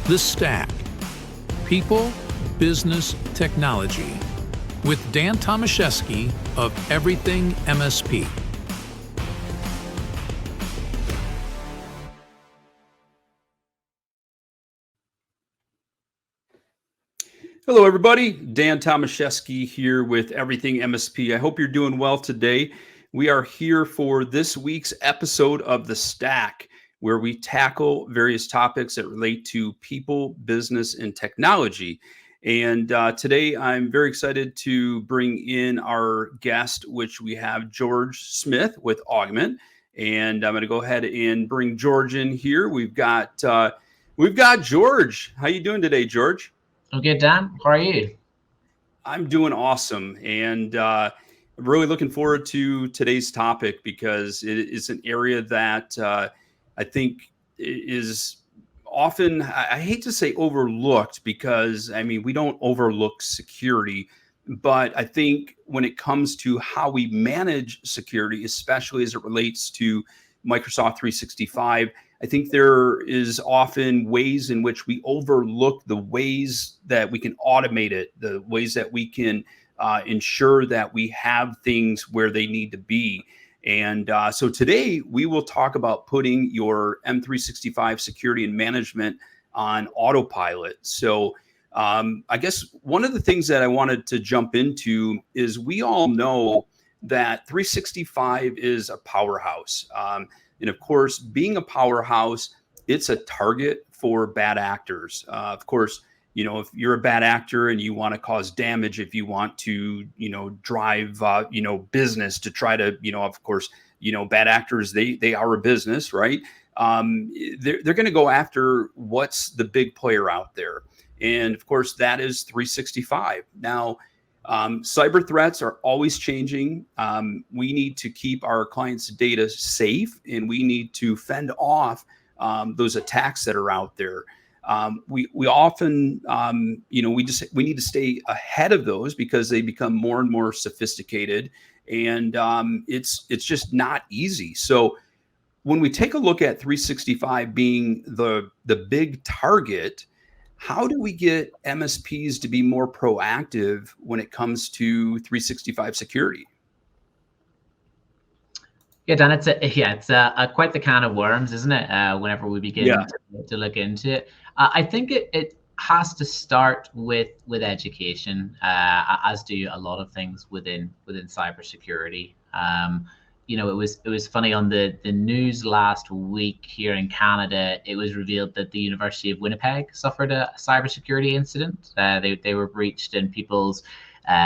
The Stack. People, Business, Technology. With Dan Tomaszewski of Everything MSP. Hello, everybody. Dan Tomaszewski here with Everything MSP. I hope you're doing well today. We are here for this week's episode of The Stack, where we tackle various topics that relate to people, business, and technology. And today I'm very excited to bring in our guest, which we have George Smith with Augment. And I'm going to go ahead and bring George in here. We've got George. How you doing today, George? I'm good, Dan. How are you? I'm doing awesome. And I'm really looking forward to today's topic because it is an area that I think is often, I hate to say overlooked because, I mean, we don't overlook security. But I think when it comes to how we manage security, especially as it relates to Microsoft 365, I think there is often ways in which we overlook the ways that we can automate it, the ways that we can ensure that we have things where they need to be. And so today we will talk about putting your M365 security and management on AutoPilot. So I guess one of the things that I wanted to jump into is we all know that 365 is a powerhouse. And of course, being a powerhouse, it's a target for bad actors. Of course, you know, if you're a bad actor and you want to cause damage, if you want to, you know, drive, business to try to, of course, bad actors, they are a business, right? They're going to go after what's the big player out there. And of course, that is 365. Now, cyber threats are always changing. We need to keep our clients' data safe, and we need to fend off those attacks that are out there. We often, we need to stay ahead of those because they become more and more sophisticated, and it's just not easy. So when we take a look at 365 being the big target, how do we get MSPs to be more proactive when it comes to 365 security? Yeah, Dan, it's quite the can of worms, isn't it? Whenever we begin to look into it, I think it has to start with education, as do a lot of things within cybersecurity. It was funny on the news last week here in Canada. It was revealed that the University of Winnipeg suffered a cybersecurity incident. They were breached in people's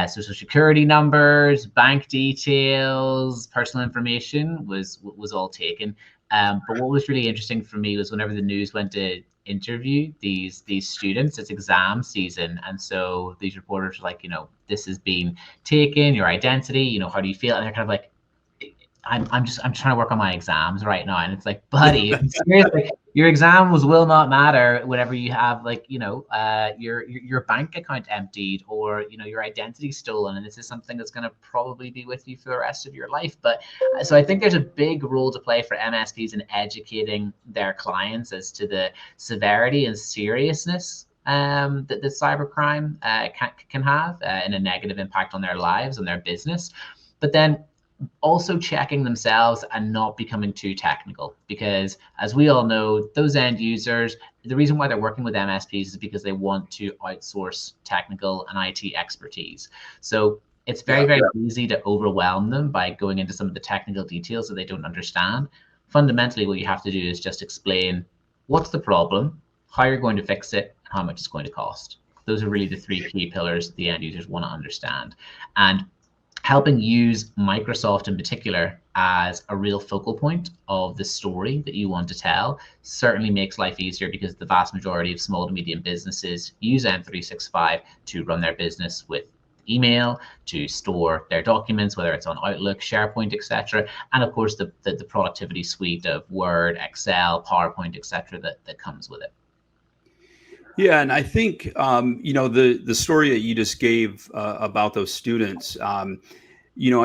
social security numbers, bank details, personal information was all taken. But what was really interesting for me was whenever the news went to interview these students, it's exam season, and so these reporters are like, this has been taken, your identity, how do you feel? And they're kind of like, I'm trying to work on my exams right now. And it's like, buddy, seriously, your exams will not matter whenever you have your bank account emptied or, your identity stolen. And this is something that's going to probably be with you for the rest of your life. But so I think there's a big role to play for MSPs in educating their clients as to the severity and seriousness that cybercrime can have in a negative impact on their lives and their business. But then also checking themselves and not becoming too technical, because as we all know, those end users, the reason why they're working with MSPs is because they want to outsource technical and IT expertise. So it's very easy to overwhelm them by going into some of the technical details that they don't understand. Fundamentally, what you have to do is just explain what's the problem, how you're going to fix it, and how much it's going to cost. Those are really the three key pillars the end users want to understand. And helping use Microsoft in particular as a real focal point of the story that you want to tell certainly makes life easier, because the vast majority of small to medium businesses use M365 to run their business with email, to store their documents, whether it's on Outlook, SharePoint, etc. And of course, the productivity suite of Word, Excel, PowerPoint, etc. that comes with it. Yeah, and I think the story that you just gave about those students, I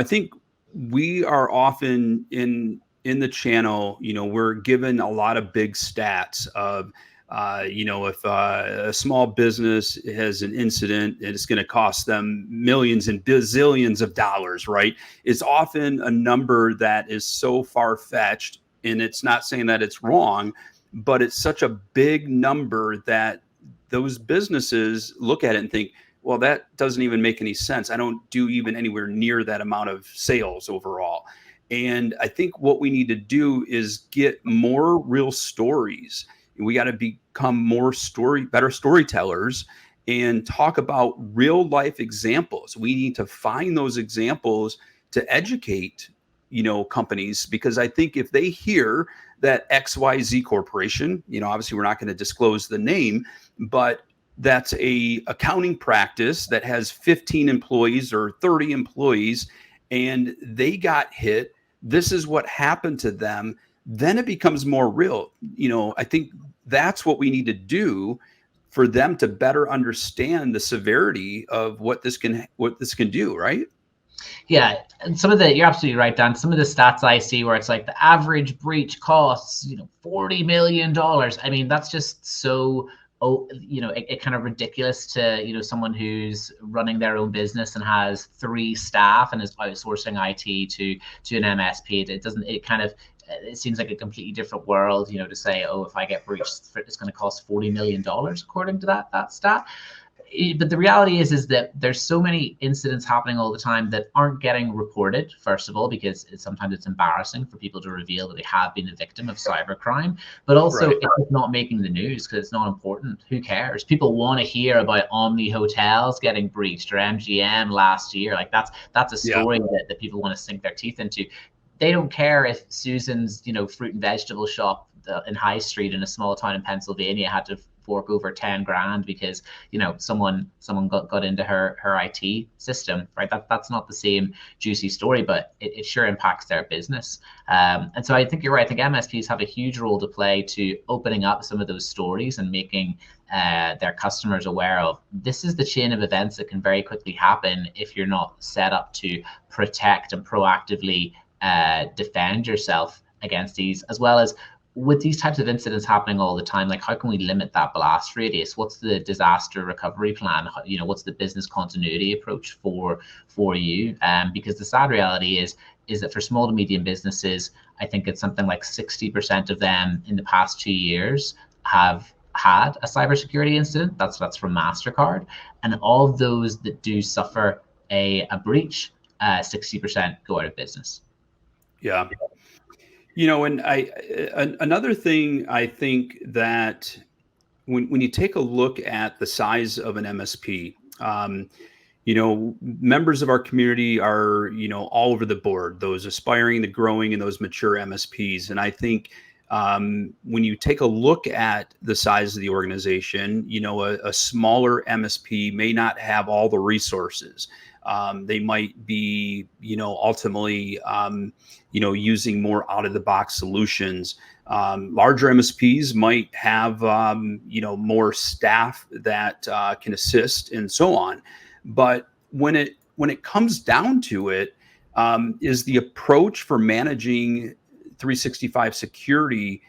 think we are often in in the channel, we're given a lot of big stats of, if a small business has an incident and it's going to cost them millions and bazillions of dollars, right? It's often a number that is so far-fetched, and it's not saying that it's wrong, but it's such a big number that those businesses look at it and think, well, that doesn't even make any sense. I don't do even anywhere near that amount of sales overall. And I think what we need to do is get more real stories. We got to become better storytellers and talk about real life examples. We need to find those examples to educate, companies, because I think if they hear that XYZ Corporation, obviously we're not going to disclose the name, but that's a accounting practice that has 15 employees or 30 employees, and they got hit. This is what happened to them. Then it becomes more real. I think that's what we need to do for them to better understand the severity of what this can do, right? Yeah, and you're absolutely right, Dan. Some of the stats I see where it's like the average breach costs, $40 million. I mean, that's just so, it kind of ridiculous to, someone who's running their own business and has 3 staff and is outsourcing IT to an MSP. It seems like a completely different world, to say, oh, if I get breached, it's going to cost $40 million according to that stat. But the reality is that there's so many incidents happening all the time that aren't getting reported, first of all, because sometimes it's embarrassing for people to reveal that they have been a victim of cybercrime, but also it's not making the news because it's not important. Who cares? People want to hear about Omni Hotels getting breached or MGM last year. Like that's a story that people want to sink their teeth into. They don't care if Susan's, fruit and vegetable shop in High Street in a small town in Pennsylvania had to fork over 10 grand because someone got into her IT system, right? That's not the same juicy story, but it sure impacts their business. And so I think you're right. I think MSPs have a huge role to play to opening up some of those stories and making their customers aware of this is the chain of events that can very quickly happen if you're not set up to protect and proactively defend yourself against these, as well as with these types of incidents happening all the time. Like, how can we limit that blast radius? What's the disaster recovery plan? What's the business continuity approach for you? Because the sad reality is that for small to medium businesses, I think it's something like 60% of them in the past 2 years have had a cybersecurity incident. That's from MasterCard, and all of those that do suffer a breach, 60% go out of business. Yeah. And another thing I think that when you take a look at the size of an MSP, members of our community are, all over the board, those aspiring, the growing, and those mature MSPs. And I think when you take a look at the size of the organization, a smaller MSP may not have all the resources. They might be, ultimately, using more out-of-the-box solutions. Larger MSPs might have, more staff that can assist and so on. But when it comes down to it, is the approach for managing 365 security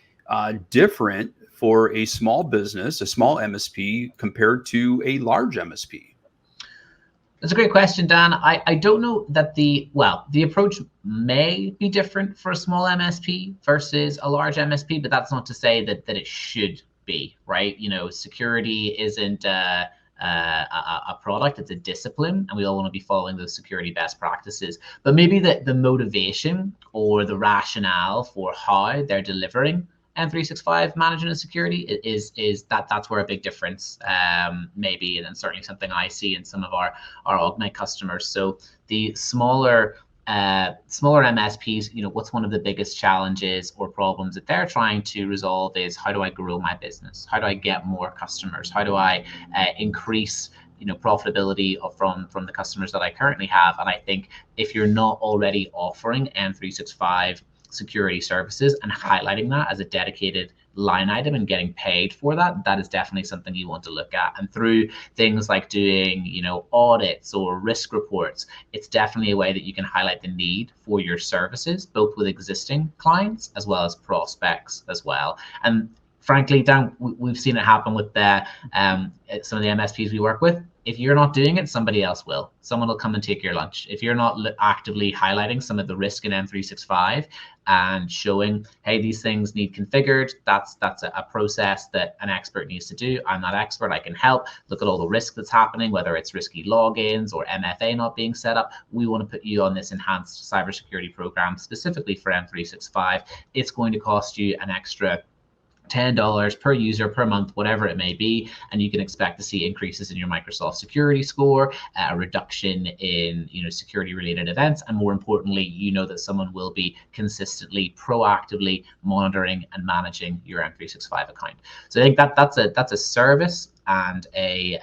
different for a small business, a small MSP, compared to a large MSP? That's a great question, Dan. I don't know that the approach may be different for a small MSP versus a large MSP, but that's not to say that it should be, right? Security isn't a product, it's a discipline, and we all want to be following those security best practices. But maybe the motivation or the rationale for how they're delivering M365 management and security is that's where a big difference maybe, and certainly something I see in some of our Augment customers. So the smaller MSPs, what's one of the biggest challenges or problems that they're trying to resolve is, how do I grow my business? How do I get more customers? How do I increase profitability from the customers that I currently have? And I think if you're not already offering M365 security services and highlighting that as a dedicated line item and getting paid for that, that is definitely something you want to look at. And through things like doing, audits or risk reports, it's definitely a way that you can highlight the need for your services, both with existing clients as well as prospects as well. And frankly, Dan, we've seen it happen with some of the MSPs we work with. If you're not doing it, somebody else will. Someone will come and take your lunch. If you're not actively highlighting some of the risk in M365 and showing, hey, these things need configured, that's a process that an expert needs to do. I'm not expert, I can help. Look at all the risk that's happening, whether it's risky logins or MFA not being set up. We want to put you on this enhanced cybersecurity program specifically for M365. It's going to cost you an extra $10 per user per month, whatever it may be, and you can expect to see increases in your Microsoft security score, a reduction in security related events, and more importantly, that someone will be consistently, proactively monitoring and managing your M365 account. So I think that's a service and a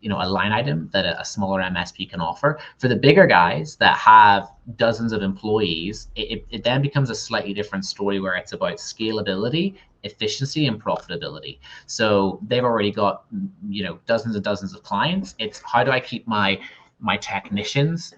line item that a smaller MSP can offer. For the bigger guys that have dozens of employees, it then becomes a slightly different story where it's about scalability, efficiency, and profitability. So they've already got dozens and dozens of clients. It's how do I keep my technicians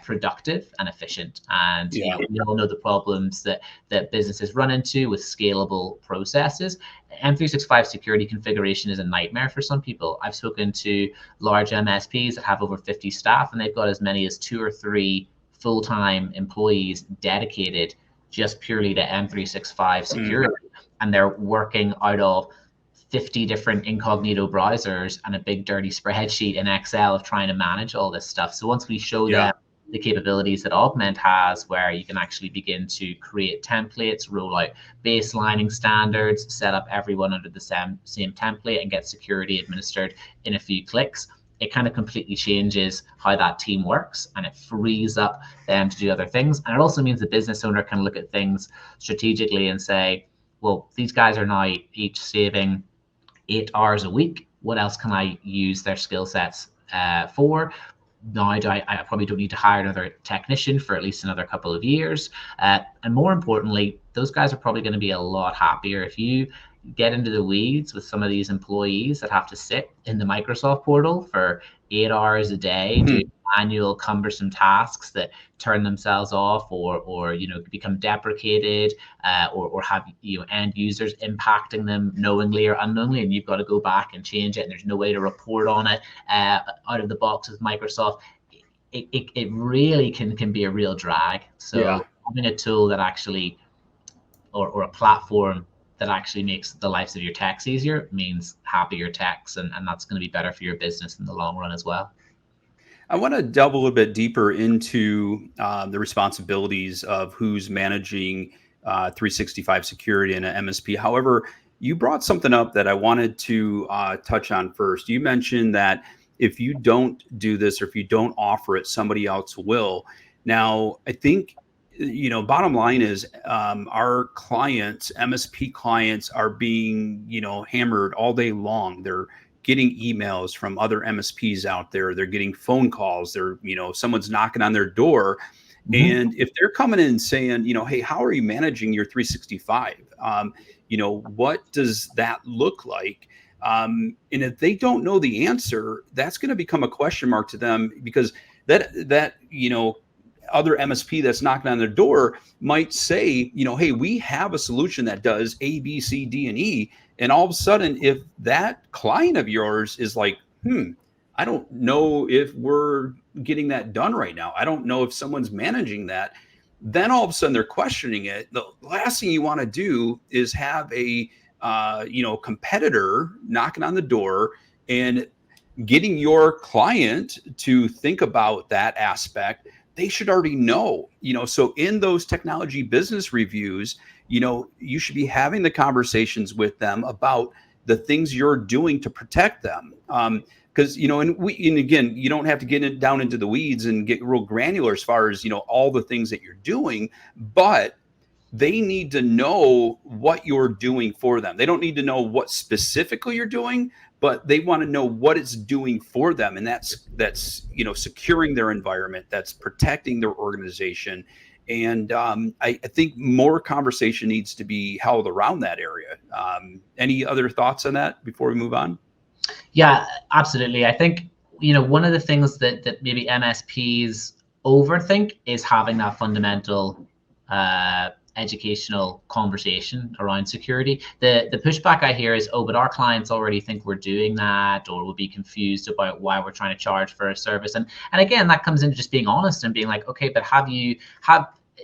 productive and efficient? And we all know the problems that businesses run into with scalable processes. M365 security configuration is a nightmare for some people. I've spoken to large MSPs that have over 50 staff, and they've got as many as 2 or 3 full-time employees dedicated just purely to M365 security. And they're working out of 50 different incognito browsers and a big dirty spreadsheet in Excel of trying to manage all this stuff. So once we show them the capabilities that Augment has, where you can actually begin to create templates, roll out baselining standards, set up everyone under the same template, and get security administered in a few clicks, it kind of completely changes how that team works, and it frees up them to do other things. And it also means the business owner can look at things strategically and say, well, these guys are now each saving 8 hours a week. What else can I use their skill sets for? Now I probably don't need to hire another technician for at least another couple of years. And more importantly, those guys are probably going to be a lot happier. If you get into the weeds with some of these employees that have to sit in the Microsoft portal for 8 hours a day, doing manual cumbersome tasks that turn themselves off or become deprecated, or have end users impacting them knowingly or unknowingly, and you've got to go back and change it, and there's no way to report on it out of the box with Microsoft. It really can be a real drag. So having a tool that actually or a platform that actually makes the lives of your techs easier means happier techs, and that's going to be better for your business in the long run as well. I want to delve a little bit deeper into the responsibilities of who's managing 365 security in an MSP. However, you brought something up that I wanted to touch on first. You mentioned that if you don't do this or if you don't offer it, somebody else will. Now, I think bottom line is our clients, MSP clients, are being, hammered all day long. They're getting emails from other MSPs out there. They're getting phone calls. They're, someone's knocking on their door. And if they're coming in and saying, hey, how are you managing your 365? What does that look like? And if they don't know the answer, that's going to become a question mark to them, because that other MSP that's knocking on their door might say, hey, we have a solution that does A, B, C, D, and E. And all of a sudden, if that client of yours is like, I don't know if we're getting that done right now, I don't know if someone's managing that, then all of a sudden they're questioning it. The last thing you want to do is have a competitor knocking on the door and getting your client to think about that aspect. They should already know, so in those technology business reviews, you should be having the conversations with them about the things you're doing to protect them. Because, and again, you don't have to get down into the weeds and get real granular as far as, all the things that you're doing, but they need to know what you're doing for them. They don't need to know what specifically you're doing, but they want to know what it's doing for them. And that's securing their environment, that's protecting their organization. And I think more conversation needs to be held around that area. Any other thoughts on that before we move on? Yeah, absolutely. I think, one of the things that maybe MSPs overthink is having that fundamental educational conversation around security. The pushback I hear is, oh, but our clients already think we're doing that, or will be confused about why we're trying to charge for a service. And again, that comes into just being honest and being like, okay, but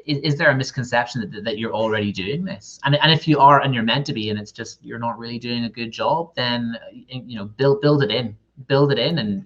is there a misconception that you're already doing this? And if you are, and you're meant to be, and it's just you're not really doing a good job, then build it in, and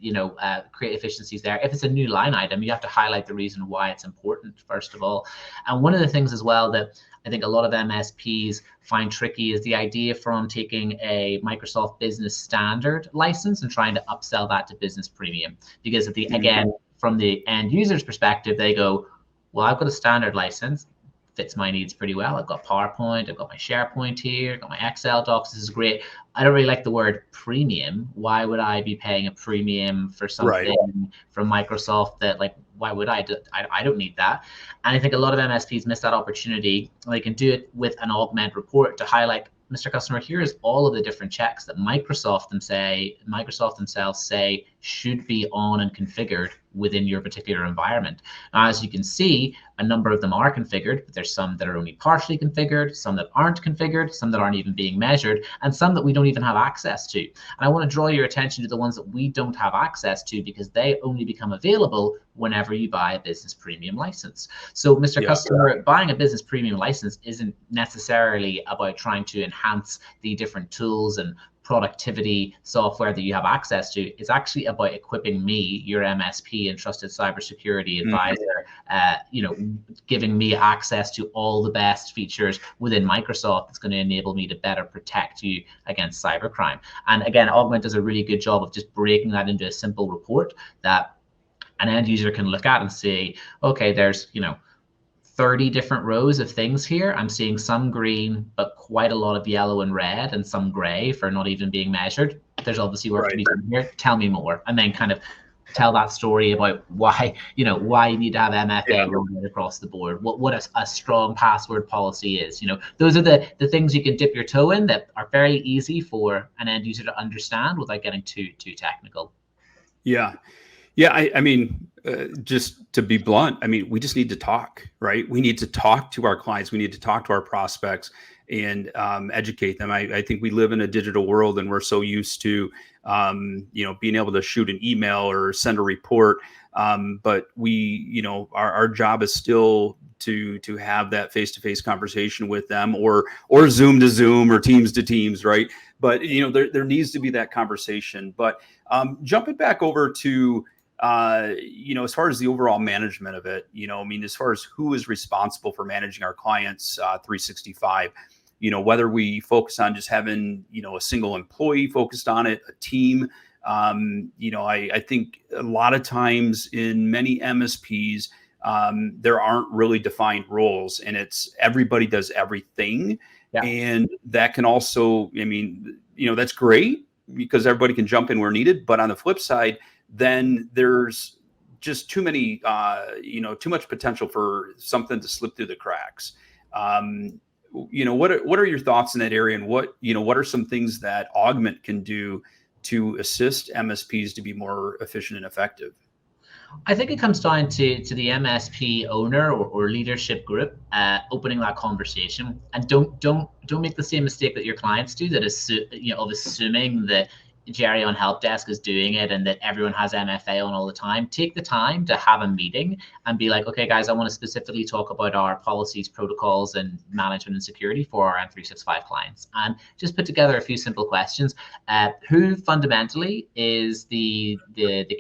create efficiencies there. If it's a new line item, you have to highlight the reason why it's important first of all. And one of the things as well that I think a lot of MSPs find tricky is the idea from taking a Microsoft Business Standard license and trying to upsell that to Business Premium, because again, from the end user's perspective, they go, well, I've got a standard license, fits my needs pretty well. I've got PowerPoint, I've got my SharePoint here, I've got my Excel docs, this is great. I don't really like the word premium. Why would I be paying a premium for something from Microsoft that, like, why would I don't need that. And I think a lot of MSPs miss that opportunity. They can do it with an Augment report to highlight, Mr. Customer, here's all of the different checks that Microsoft themselves say should be on and configured within your particular environment. Now, as you can see, a number of them are configured, but there's some that are only partially configured, some that aren't configured, some that aren't even being measured, and some that we don't even have access to. And I want to draw your attention to the ones that we don't have access to, because they only become available whenever you buy a business premium license. So, Mr. Customer, buying a business premium license isn't necessarily about trying to enhance the different tools and productivity software that you have access to. It's actually about equipping me, your MSP and trusted cybersecurity advisor, giving me access to all the best features within Microsoft that's going to enable me to better protect you against cybercrime. And again, Augment does a really good job of just breaking that into a simple report that an end user can look at and say, okay, there's 30 different rows of things here. I'm seeing some green, but quite a lot of yellow and red, and some gray for not even being measured. There's obviously work to be done here. Tell me more. And then kind of tell that story about why you need to have MFA rolled across the board, what a strong password policy is. Those are the things you can dip your toe in that are very easy for an end user to understand without getting too technical. I mean, just to be blunt, I mean, we just need to talk, right? We need to talk to our clients. We need to talk to our prospects and educate them. I think we live in a digital world, and we're so used to, being able to shoot an email or send a report. But we, our job is still to have that face-to-face conversation with them, or Zoom to Zoom, or Teams to Teams, right? But there needs to be that conversation. But jumping back over to as far as the overall management of it, as far as who is responsible for managing our clients 365, whether we focus on just having, a single employee focused on it, a team, I think a lot of times in many MSPs, there aren't really defined roles, and it's everybody does everything. Yeah. And that can also, that's great because everybody can jump in where needed. But on the flip side, then there's just too many, too much potential for something to slip through the cracks. What are your thoughts in that area, and what are some things that Augment can do to assist MSPs to be more efficient and effective? I think it comes down to the MSP owner or leadership group opening that conversation, and don't make the same mistake that your clients do, that is of assuming that Jerry on help desk is doing it and that everyone has MFA on all the time. Take the time to have a meeting and be like, okay, guys, I want to specifically talk about our policies, protocols, and management and security for our M365 clients, and just put together a few simple questions. Who fundamentally is the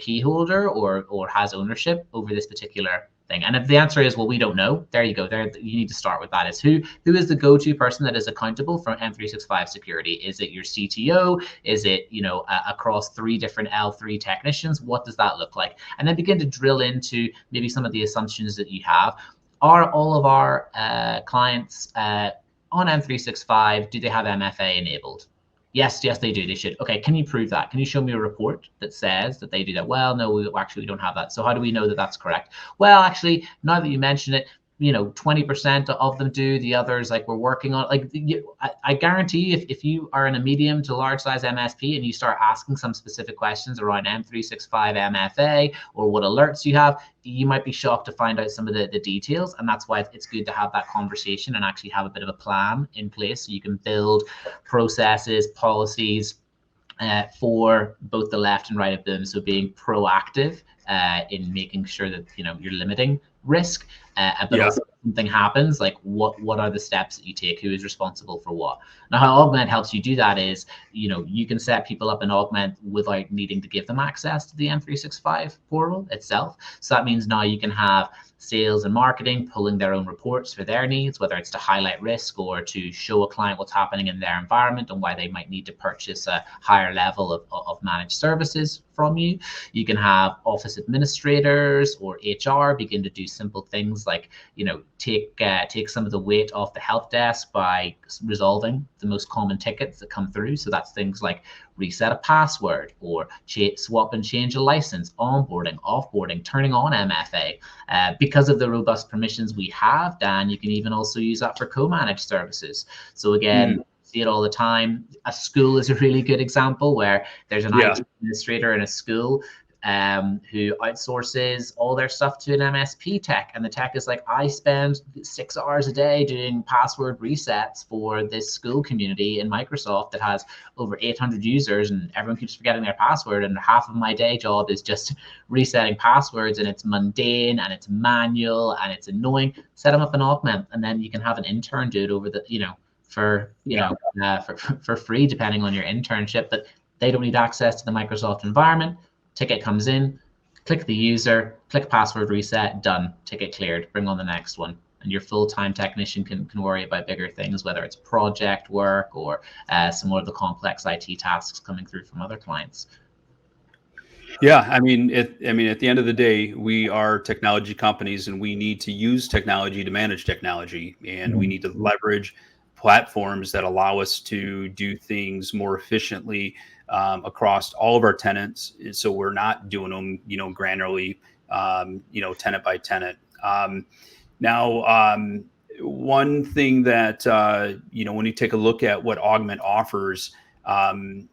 key holder or has ownership over this particular thing? And if the answer is, well, we don't know, there you go. There, you need to start with that. Is who is the go-to person that is accountable for M365 security? Is it your CTO? Is it across 3 different L3 technicians? What does that look like? And then begin to drill into maybe some of the assumptions that you have. Are all of our clients on M365, do they have MFA enabled? Yes, they do. They should. Okay, can you prove that? Can you show me a report that says that they do that? Well, no, we don't have that. So how do we know that that's correct? Well, actually, now that you mention it, 20% of them do, the others like we're working on. Like I guarantee if you are in a medium to large size MSP and you start asking some specific questions around M365 MFA or what alerts you have, you might be shocked to find out some of the details. And that's why it's good to have that conversation and actually have a bit of a plan in place so you can build processes, policies for both the left and right of them. So being proactive in making sure that you're limiting risk, but also if something happens, like what are the steps that you take? Who is responsible for what? Now, how Augment helps you do that is, you can set people up in Augment without needing to give them access to the M365 portal itself. So that means now you can have sales and marketing pulling their own reports for their needs, whether it's to highlight risk or to show a client what's happening in their environment and why they might need to purchase a higher level of managed services from you. You can have office administrators or HR begin to do simple things like, take some of the weight off the help desk by resolving the most common tickets that come through. So that's things like reset a password or swap and change a license, onboarding, offboarding, turning on MFA. Because of the robust permissions we have, Dan, you can even also use that for co-managed services. So again, see it all the time. A school is a really good example where there's an IT administrator in a school who outsources all their stuff to an MSP tech. And the tech is like, I spend 6 hours a day doing password resets for this school community in Microsoft that has over 800 users and everyone keeps forgetting their password. And half of my day job is just resetting passwords, and it's mundane and it's manual and it's annoying. Set them up in Augment, and then you can have an intern do it over the, for free, depending on your internship, but they don't need access to the Microsoft environment. Ticket comes in, click the user, click password reset, done, ticket cleared, bring on the next one. And your full-time technician can worry about bigger things, whether it's project work or some more of the complex IT tasks coming through from other clients. Yeah, I mean, at the end of the day, we are technology companies, and we need to use technology to manage technology, and we need to leverage platforms that allow us to do things more efficiently across all of our tenants. So we're not doing them, granularly, tenant by tenant. Now, one thing that, when you take a look at what Augment offers, obviously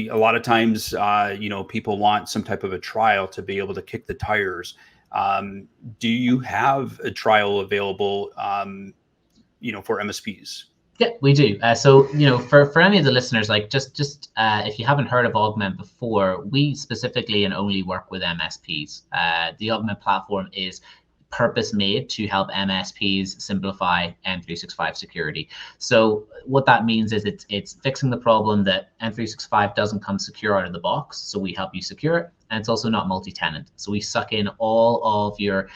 a lot of times, people want some type of a trial to be able to kick the tires. Do you have a trial available, for MSPs? Yeah, we do. So, for any of the listeners, like just if you haven't heard of Augment before, we specifically and only work with MSPs. The Augment platform is purpose-made to help MSPs simplify M365 security. So what that means is it's fixing the problem that M365 doesn't come secure out of the box. So we help you secure it. And it's also not multi-tenant. So we suck in all of your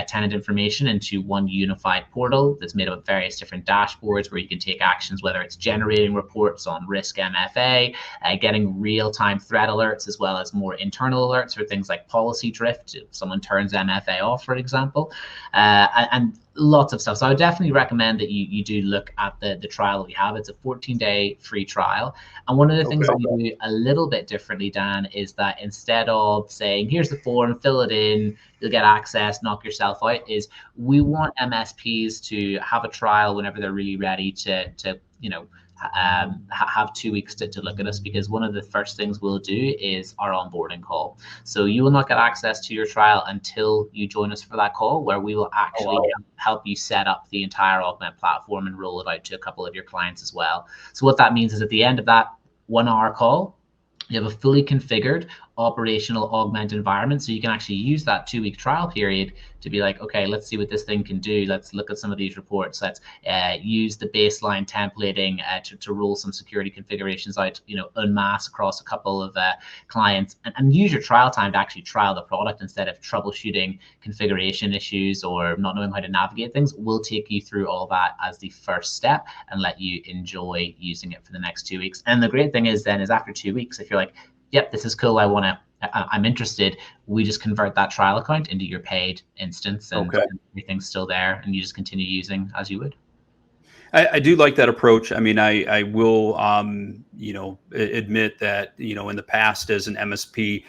tenant information into one unified portal that's made up of various different dashboards where you can take actions, whether it's generating reports on risk MFA, getting real-time threat alerts, as well as more internal alerts for things like policy drift, if someone turns MFA off, for example, and lots of stuff. So I would definitely recommend that you do look at the trial that we have. It's a 14-day free trial. And one of the things that we do a little bit differently, Dan, is that instead of saying, here's the form, fill it in, you'll get access, knock yourself out, is we want MSPs to have a trial whenever they're really ready to have 2 weeks to look at us, because one of the first things we'll do is our onboarding call. So you will not get access to your trial until you join us for that call, where we will actually help you set up the entire Augment platform and roll it out to a couple of your clients as well. So what that means is at the end of that 1 hour call, you have a fully configured operational Augment environment. So you can actually use that 2-week trial period to be like, okay, let's see what this thing can do. Let's look at some of these reports. Let's use the baseline templating to roll some security configurations out, en masse across a couple of clients, and use your trial time to actually trial the product instead of troubleshooting configuration issues or not knowing how to navigate things. We'll take you through all that as the first step and let you enjoy using it for the next 2 weeks. And the great thing is then is after 2 weeks, if you're like, yep, this is cool, I'm interested, we just convert that trial account into your paid instance, and everything's still there, and you just continue using as you would. I do like that approach. I mean, I will, admit that, in the past as an MSP,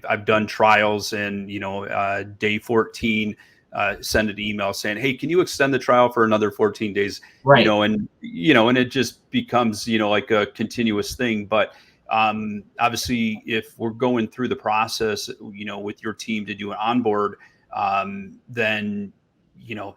I've done trials, and, day 14, send an email saying, hey, can you extend the trial for another 14 days? Right. And it just becomes, like a continuous thing. But obviously, if we're going through the process, with your team to do an onboard, then,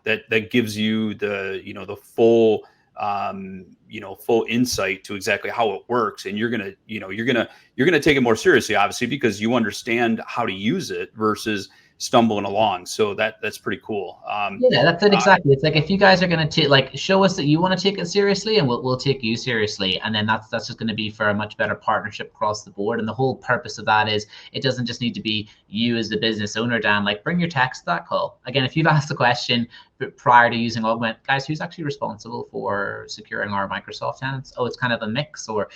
that gives you the full, full insight to exactly how it works. And you're going to take it more seriously, obviously, because you understand how to use it versus stumbling along. So that's pretty cool. Yeah, that's it exactly. It's like, if you guys are going to show us that you want to take it seriously, and we'll take you seriously, and then that's just going to be for a much better partnership across the board. And the whole purpose of that is, it doesn't just need to be you as the business owner, Dan. Like, bring your tech to that call. Again, if you've asked the question prior to using Augment, guys, who's actually responsible for securing our Microsoft tenants? Oh, it's kind of a mix. Or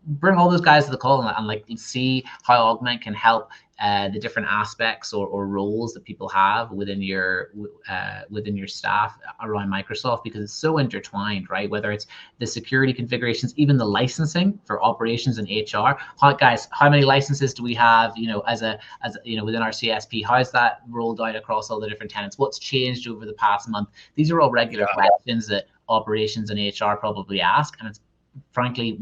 bring all those guys to the call and like see how Augment can help the different aspects or roles that people have within your staff around Microsoft, because it's so intertwined, right? Whether it's the security configurations, even the licensing for operations and HR. How many licenses do we have? Within our CSP, how's that rolled out across all the different tenants? What's changed over the past month? These are all regular questions that operations and HR probably ask, and it's frankly,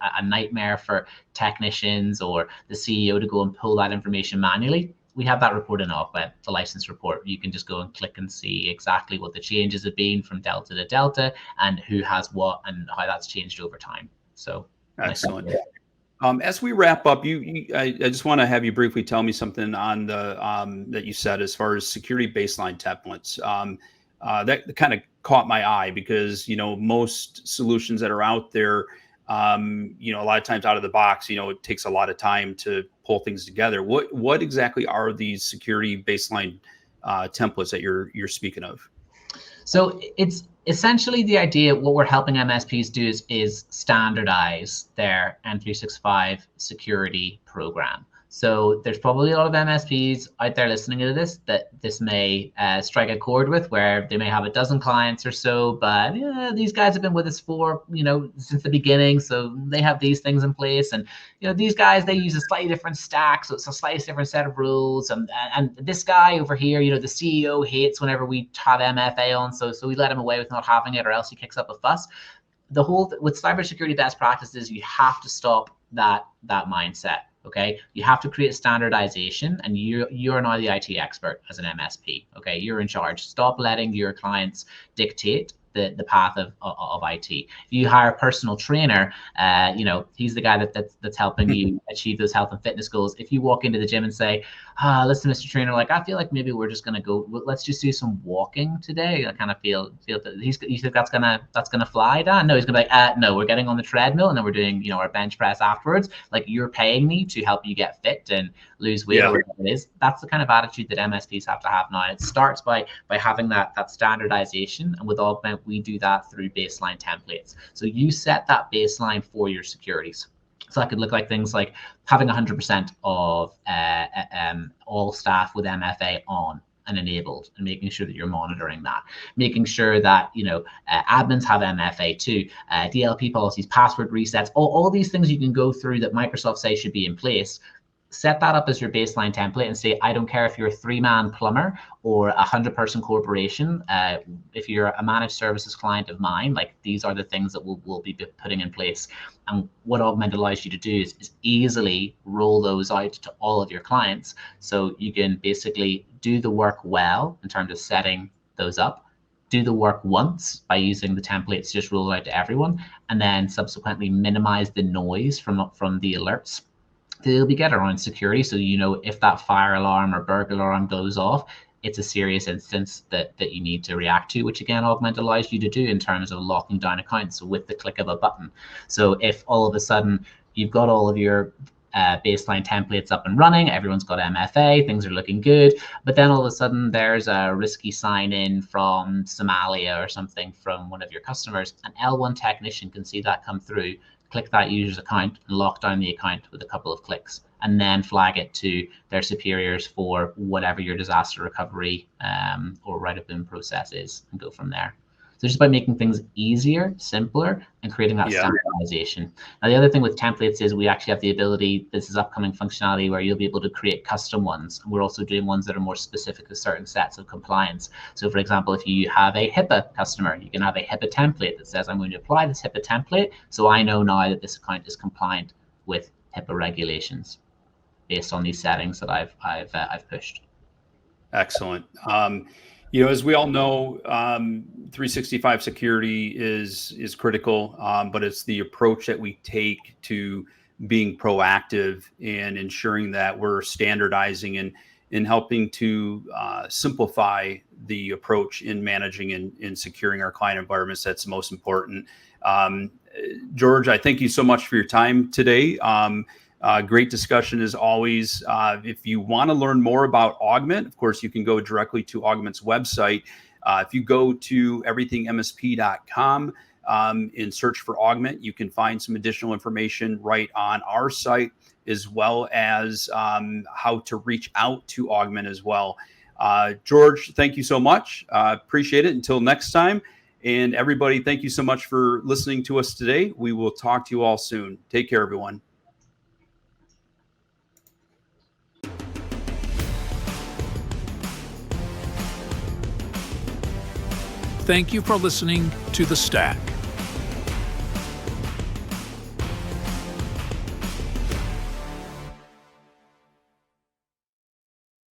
a nightmare for technicians or the CEO to go and pull that information manually. We have that report in Augment, the license report. You can just go and click and see exactly what the changes have been from Delta to Delta, and who has what, and how that's changed over time. So excellent. As we wrap up, I just want to have you briefly tell me something on the that you said as far as security baseline templates. That kind of caught my eye, because most solutions that are out there, a lot of times out of the box, it takes a lot of time to pull things together. What exactly are these security baseline templates that you're speaking of? So it's essentially the idea. What we're helping MSPs do is standardize their M365 security program. So there's probably a lot of MSPs out there listening to this that this may strike a chord with, where they may have a dozen clients or so, but these guys have been with us for, since the beginning. So they have these things in place, and, these guys, they use a slightly different stack. So it's a slightly different set of rules. And this guy over here, the CEO hates whenever we have MFA on. So we let him away with not having it, or else he kicks up a fuss. With cybersecurity best practices, you have to stop that mindset. Okay, you have to create standardization, and you're now the IT expert as an MSP. Okay, you're in charge. Stop letting your clients dictate the path of IT. If you hire a personal trainer, he's the guy that's helping you achieve those health and fitness goals. If you walk into the gym and say, listen, Mr. Trainer, like, I feel like maybe we're just gonna go, let's just do some walking today. I kind of feel that you think that's gonna fly, Dan? No, he's gonna be like, no, we're getting on the treadmill, and then we're doing, our bench press afterwards. Like, you're paying me to help you get fit and lose weight, or whatever it is. That's the kind of attitude that MSPs have to have now. It starts by having that standardization, and with Augment, we do that through baseline templates. So you set that baseline for your securities. So that could look like things like having 100% of all staff with MFA on and enabled, and making sure that you're monitoring that, making sure that admins have MFA too, DLP policies, password resets, all these things you can go through that Microsoft says should be in place. Set that up as your baseline template and say, I don't care if you're a 3-man plumber or a 100-person corporation. If you're a managed services client of mine, like, these are the things that we'll be putting in place. And what Augment allows you to do is easily roll those out to all of your clients. So you can basically do the work well in terms of setting those up, do the work once by using the templates, just roll it out to everyone, and then subsequently minimize the noise from the alerts they'll be getting around security. So if that fire alarm or burglar alarm goes off, it's a serious instance that you need to react to, which again Augment allows you to do in terms of locking down accounts with the click of a button. So if all of a sudden you've got all of your baseline templates up and running, everyone's got MFA, things are looking good, but then all of a sudden there's a risky sign in from Somalia or something from one of your customers, an L1 technician can see that come through, click that user's account and lock down the account with a couple of clicks, and then flag it to their superiors for whatever your disaster recovery or write-up in process is, and go from there. So just by making things easier, simpler, and creating that standardization. Now, the other thing with templates is we actually have the ability, this is upcoming functionality where you'll be able to create custom ones. And we're also doing ones that are more specific to certain sets of compliance. So for example, if you have a HIPAA customer, you can have a HIPAA template that says, I'm going to apply this HIPAA template, so I know now that this account is compliant with HIPAA regulations based on these settings that I've pushed. Excellent. As we all know, 365 security is critical, but it's the approach that we take to being proactive and ensuring that we're standardizing and helping to simplify the approach in managing and securing our client environments. That's the most important. George, I thank you so much for your time today. Great discussion as always. If you want to learn more about Augment, of course, you can go directly to Augment's website. If you go to everythingnmsp.com and search for Augment, you can find some additional information right on our site, as well as how to reach out to Augment as well. George, thank you so much. Appreciate it. Until next time. And everybody, thank you so much for listening to us today. We will talk to you all soon. Take care, everyone. Thank you for listening to The Stack.